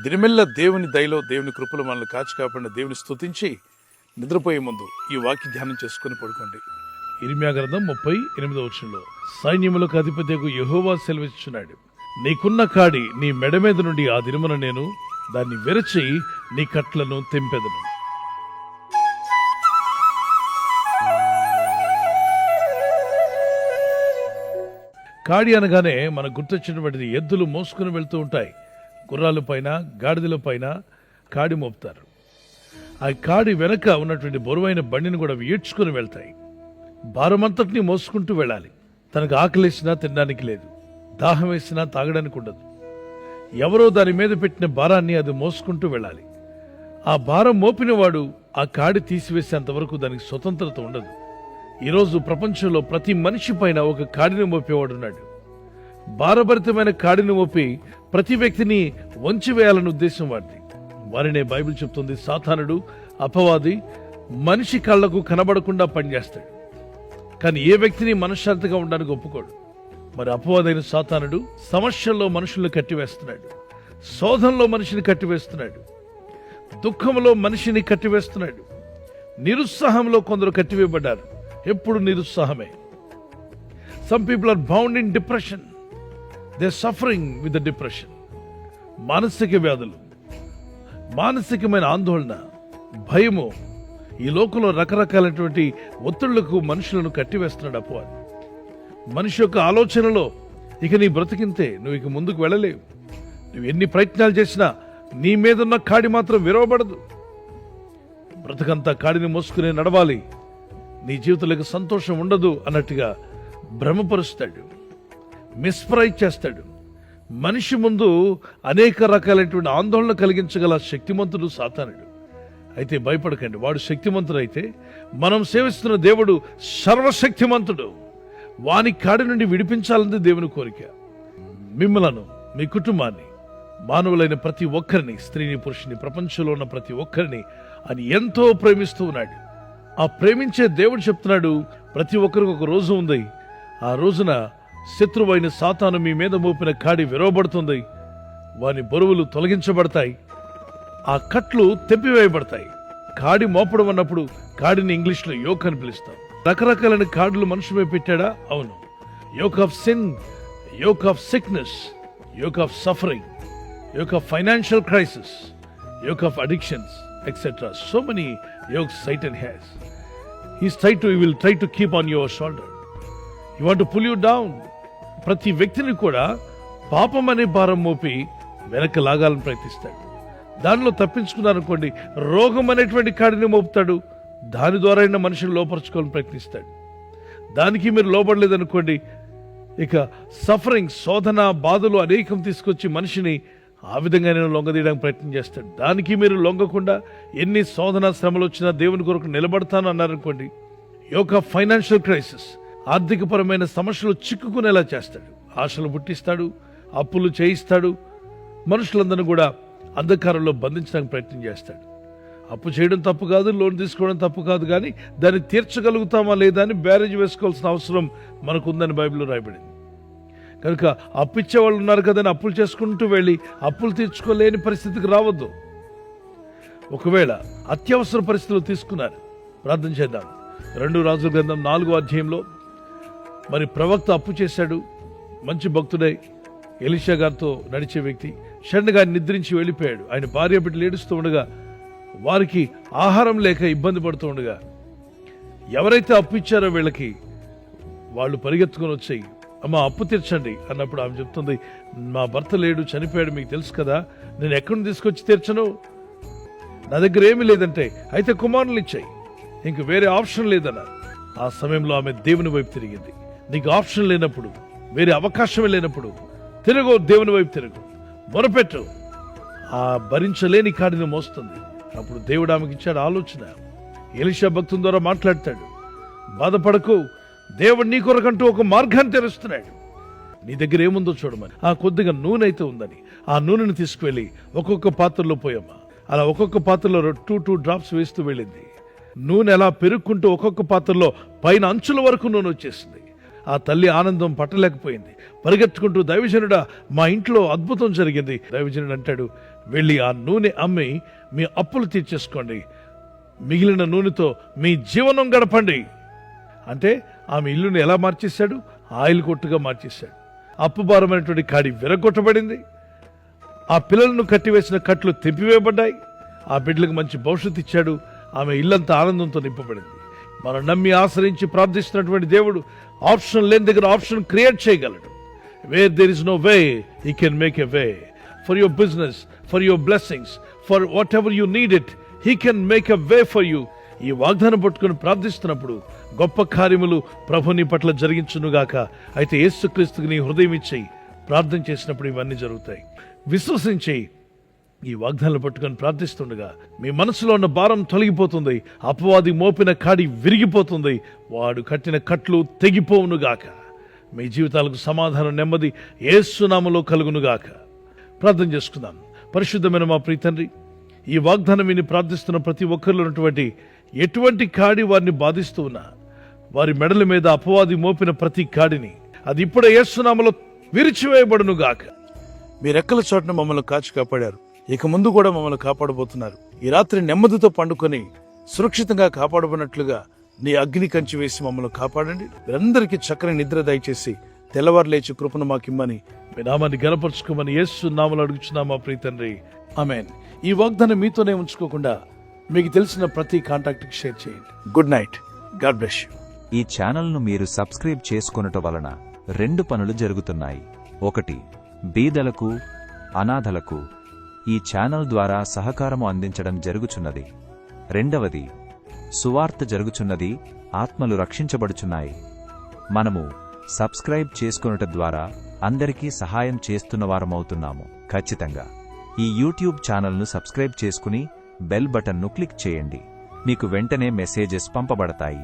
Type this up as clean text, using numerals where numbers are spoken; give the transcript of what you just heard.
దినమెల్ల దేవుని దయలో దేవుని కృపలో మనల్ని కాచి కాపాడిన దేవుని స్తుతించి నిద్రపోయే ముందు ఈ వాక్య ధ్యానం చేసుకుని పడుకోండి. ఇర్మీయా గ్రంథం 38 సైన్యములకు అధిపతియగు యెహోవా సెలవిస్తున్నాడు, నీకున్న కాడి నీ మెడ మీద నుండి ఆ దినమున నేను దాన్ని విరచి నీ కట్లను తెంపెదను. కాడి అనగానే మనకు గుర్తొచ్చినటువంటిది ఎద్దులు మోసుకుని వెళ్తూ ఉంటాయి. గుర్రాల పైన గాడిదల పైన కాడి మోపుతారు. ఆ కాడి వెనక ఉన్నటువంటి బరువైన బండిని కూడా ఈడ్చుకుని వెళ్తాయి. భారమంతటిని మోసుకుంటూ వెళ్ళాలి. తనకు ఆకలేసినా తినడానికి లేదు, దాహం వేసినా తాగడానికి ఉండదు. ఎవరో దాని మీద పెట్టిన భారాన్ని అది మోసుకుంటూ వెళ్ళాలి. ఆ భారం మోపినవాడు ఆ కాడి తీసివేసేంత వరకు దానికి స్వతంత్రత ఉండదు. ఈరోజు ప్రపంచంలో ప్రతి మనిషి పైన ఒక కాడిని మోపేవాడున్నాడు. భారభరితమైన కాడిని మోపి ప్రతి వ్యక్తిని వంచివేయాలన్న ఉద్దేశం వాడిది. వారినే బైబిల్ చెప్తుంది, సాతానుడు అపవాది మనిషి కళ్లకు కనబడకుండా పనిచేస్తాడు, కానీ ఏ వ్యక్తిని మనశ్శాంతిగా ఉండడానికి ఒప్పుకోడు. మరి అపవాదైన సాతానుడు సమస్యల్లో మనుషుల్ని కట్టివేస్తున్నాడు, శోధనలో మనిషిని కట్టివేస్తున్నాడు, దుఃఖంలో మనిషిని కట్టివేస్తున్నాడు. నిరుత్సాహంలో కొందరు కట్టివేయబడ్డారు. ఎప్పుడు నిరుత్సాహమే. Some people are bound in depression. They are suffering with the depression. మానసిక వ్యాధులు, మానసికమైన ఆందోళన, భయము, ఈ లోకంలో రకరకాలైనటువంటి ఒత్తిళ్లకు మనుషులను కట్టివేస్తున్నాడు అపవాది. మనిషి యొక్క ఆలోచనలో ఇక నీ బ్రతికింతే, నువ్వు ఇక ముందుకు వెళ్ళలేవు. నువ్వు ఎన్ని ప్రయత్నాలు చేసినా నీ మీదున్న కాడి మాత్రం విరవబడదు. బ్రతకంతా కాడిని మోసుకునే నడవాలి, నీ జీవితంలోకి సంతోషం ఉండదు అన్నట్టుగా భ్రమపరుస్తాడు, మిస్ప్రైజ్ చేస్తాడు. మనిషి ముందు అనేక రకాలైనటువంటి ఆందోళన కలిగించగల శక్తిమంతుడు సాతానుడు. అయితే భయపడకండి, వాడు శక్తిమంతుడైతే మనం సేవిస్తున్న దేవుడు సర్వశక్తిమంతుడు. వాని కాడి నుండి విడిపించాలన్నది దేవుని కోరిక. మిమ్మలను, మీ కుటుంబాన్ని, మానవులైన ప్రతి ఒక్కరిని, స్త్రీని, పురుషుని, ప్రపంచంలో ఉన్న ప్రతి ఒక్కరిని ఆయన ఎంతో ప్రేమిస్తూ ఉన్నాడు. ఆ ప్రేమించే దేవుడు చెప్తున్నాడు, ప్రతి ఒక్కరికి ఒక రోజు ఉంది. ఆ రోజున శత్రువైన సాతాను మీ మీద మోపిన కాడి విరవబడుతుంది. వాని బరువులు తొలగించబడతాయి, ఆ కట్లు తెంపివేయబడతాయి. కాడి మోపడం అన్నప్పుడు కాడిని ఇంగ్లీష్లో యోక్ అని పిలుస్తాం. రకరకాలైన కాడులు మనుషు మీద పెట్టాడా? అవును. Yoke of sin, yoke of sickness, yoke of suffering, yoke of financial crisis, yoke of addictions, etc. So many yokes Satan has. He will try to keep on your shoulder. He want to pull you down. ప్రతి వ్యక్తిని కూడా పాపం అనే భారం మోపి వెనక్కి లాగాలని ప్రయత్నిస్తాడు. దానిలో తప్పించుకున్నారనుకోండి, రోగం అనేటువంటి కాడిని మోపుతాడు. దాని ద్వారా అయినా మనిషిని లోపరుచుకోవాలని ప్రయత్నిస్తాడు. దానికి మీరు లోబడలేదనుకోండి, ఇక సఫరింగ్, శోధన, బాధలు అనేకం తీసుకొచ్చి మనిషిని ఆ విధంగా నేను లొంగదీయడానికి ప్రయత్నం చేస్తాడు. దానికి మీరు లొంగకుండా ఎన్ని శోధన శ్రమలు వచ్చినా దేవుని కొరకు నిలబడతాను అన్నారనుకోండి, యోక్ ఆఫ్ ఫైనాన్షియల్ క్రైసిస్, ఆర్థికపరమైన సమస్యలు చిక్కుకునేలా చేస్తాడు. ఆశలు పుట్టిస్తాడు, అప్పులు చేయిస్తాడు, మనుషులందరినీ కూడా అంధకారంలో బంధించడానికి ప్రయత్నం చేస్తాడు. అప్పు చేయడం తప్పు కాదు, లోన్ తీసుకోవడం తప్పు కాదు, కానీ దాన్ని తీర్చగలుగుతామా లేదా అని బ్యారేజ్ వేసుకోవాల్సిన అవసరం మనకుందని బైబిల్లో రాయబడింది. కనుక అప్పిచ్చే వాళ్ళు ఉన్నారు కదని అప్పులు చేసుకుంటూ వెళ్ళి అప్పులు తీర్చుకోలేని పరిస్థితికి రావద్దు. ఒకవేళ అత్యవసర పరిస్థితులు తీసుకున్నారు, ప్రార్థన చేద్దాం. 2 రాజుల గ్రంథం 4వ అధ్యాయంలో మరి ప్రవక్త అప్పు చేశాడు. మంచి భక్తుడై ఎలీషా గారితో నడిచే వ్యక్తి షణ్గా నిద్రించి వెళ్ళిపోయాడు. ఆయన భార్య బిడ్డలు ఏడుస్తూ ఉండగా, వారికి ఆహారం లేక ఇబ్బంది పడుతూ ఉండగా, ఎవరైతే అప్పు ఇచ్చారో వీళ్ళకి వాళ్ళు పరిగెత్తుకొని వచ్చాయి, అమ్మ అప్పు తీర్చండి అన్నప్పుడు ఆమె చెప్తుంది, మా భర్త లేడు, చనిపోయాడు, మీకు తెలుసు కదా, నేను ఎక్కడి తీసుకొచ్చి తీర్చను, నా దగ్గర ఏమీ లేదంటే అయితే కుమారులు ఇచ్చాయి, ఇంక వేరే ఆప్షన్ లేదన్నారు. ఆ సమయంలో ఆమె దేవుని వైపు తిరిగింది. నీకు ఆప్షన్ లేనప్పుడు, వేరే అవకాశమే లేనప్పుడు తిరుగు, దేవుని వైపు తిరుగు, మొరపెట్టు. ఆ భరించలేని కాడిని మోస్తుంది. అప్పుడు దేవుడు ఆమెకి ఇచ్చాడు ఆలోచన. ఎలీషా భక్తుని ద్వారా మాట్లాడతాడు, బాధపడకు, దేవుడు నీ కొరకంటూ ఒక మార్గాన్ని తెరుస్తున్నాడు, నీ దగ్గర ఏముందో చూడమని. ఆ కొద్దిగా నూనె అయితే ఉందని ఆ నూనెను తీసుకువెళ్ళి ఒక్కొక్క పాత్రలో పోయమ్మా. అలా ఒక్కొక్క పాత్రలో 2 డ్రాప్స్ వేస్తూ వెళ్ళింది. నూనె ఎలా పెరుక్కుంటూ ఒక్కొక్క పాత్రలో పైన అంచుల వరకు నూనె వచ్చేసింది. ఆ తల్లి ఆనందం పట్టలేకపోయింది. పరిగెత్తుకుంటూ, దైవజనుడా, మా ఇంట్లో అద్భుతం జరిగింది. దైవజనుడు అంటాడు, వెళ్ళి ఆ నూనె అమ్మి మీ అప్పులు తీర్చేసుకోండి, మిగిలిన నూనెతో మీ జీవనం గడపండి. అంటే ఆమె ఇల్లుని ఎలా మార్చేశాడు? ఆయిల్ కొట్టుగా మార్చేశాడు. అప్పుభారమైనటువంటి కాడి విరగొట్టబడింది. ఆ పిల్లలను కట్టివేసిన కట్లు తెంపివేయబడ్డాయి. ఆ బిడ్డలకు మంచి భవిష్యత్తు ఇచ్చాడు. ఆమె ఇల్లంతా ఆనందంతో నింపబడింది. మనం నమ్మి ఆశ్రయించి ప్రార్థిస్తున్నటువంటి దేవుడు ఆప్షన్ లేని దగ్గర ఆప్షన్ క్రియేట్ చేయగలడు. Where there is no way, he can make a way for your business, for your blessings, for whatever you need it, he can make a way for you. ఈ వాగ్దానం పట్టుకుని ప్రార్థిస్తున్నప్పుడు గొప్ప కార్యములు ప్రభు నీ పట్ల జరిగించునుగాక. అయితే యేసుక్రీస్తుకి నీ హృదయం ఇచ్చి ప్రార్థన చేసినప్పుడు ఇవన్నీ జరుగుతాయి. విశ్వసించి ఈ వాగ్దానాలు పట్టుకొని ప్రార్థిస్తుండగా మీ మనసులో ఉన్న భారం తొలగిపోతుంది. అపవాది మోపిన కాడి విరిగిపోతుంది. వాడు కట్టిన కట్లు తెగిపోవునుగాక. మీ జీవితాలకు సమాధానం, నెమ్మది యేసు నామములో కలుగునుగాక. ప్రార్థన చేసుకుందాం. పరిశుద్ధమైన మా ప్రియ తండ్రి, ఈ వాగ్దానం విని ప్రార్థిస్తున్న ప్రతి ఒక్కరిలో ఉన్నటువంటి ఎటువంటి కాడి వారిని బాధిస్తూ ఉన్నా, వారి మెడల మీద అపవాది మోపిన ప్రతి కాడిని అది ఇప్పుడే యేసు నామములో విరిచివేయబడునుగాక. మీ రెక్కల చోటున మమ్మల్ని కాచి కాపాడారు, ఇక ముందు కూడా మమ్మల్ని కాపాడబోతున్నారు. ఈ రాత్రి నెమ్మదితో పండుకొని సురక్షితంగా కాపాడబడినట్లుగా నీ అగ్ని కంచి వేసి మమ్మల్ని కాపాడండి. మీరందరికీ చక్కని నిద్ర దయచేసి తెల్లవారు లేచి కృపను మాకిమ్మని, మీ నామాన్ని గణపరుచుకోమని యేసు నామములో అడుగుచున్నాం మా ప్రియ తండ్రి, ఆమేన్. ఈ వాగ్దానం మీతోనే ఉంచుకోకుండా మీకు తెలిసిన ప్రతి కాంటాక్ట్కి షేర్ చేయండి. Good night. God bless you. ఈ ఛానల్ను మీరు సబ్స్క్రైబ్ చేసుకొనుట వలన 2 పనులు జరుగుతున్నాయి. 1, బీదలకు, అనాథలకు ఈ ఛానల్ ద్వారా సహకారము అందించడం జరుగుచున్నది. 2, సువార్త జరుగుచున్నది, ఆత్మలు రక్షించబడుచున్నాయి. మనము సబ్స్క్రైబ్ చేసుకొనుట ద్వారా అందరికీ సహాయం చేస్తున్నవారమవుతున్నాము. ఖచ్చితంగా ఈ యూట్యూబ్ ఛానల్ను సబ్స్క్రైబ్ చేసుకుని బెల్ బటన్ను క్లిక్ చేయండి. మీకు వెంటనే మెసేజెస్ పంపబడతాయి.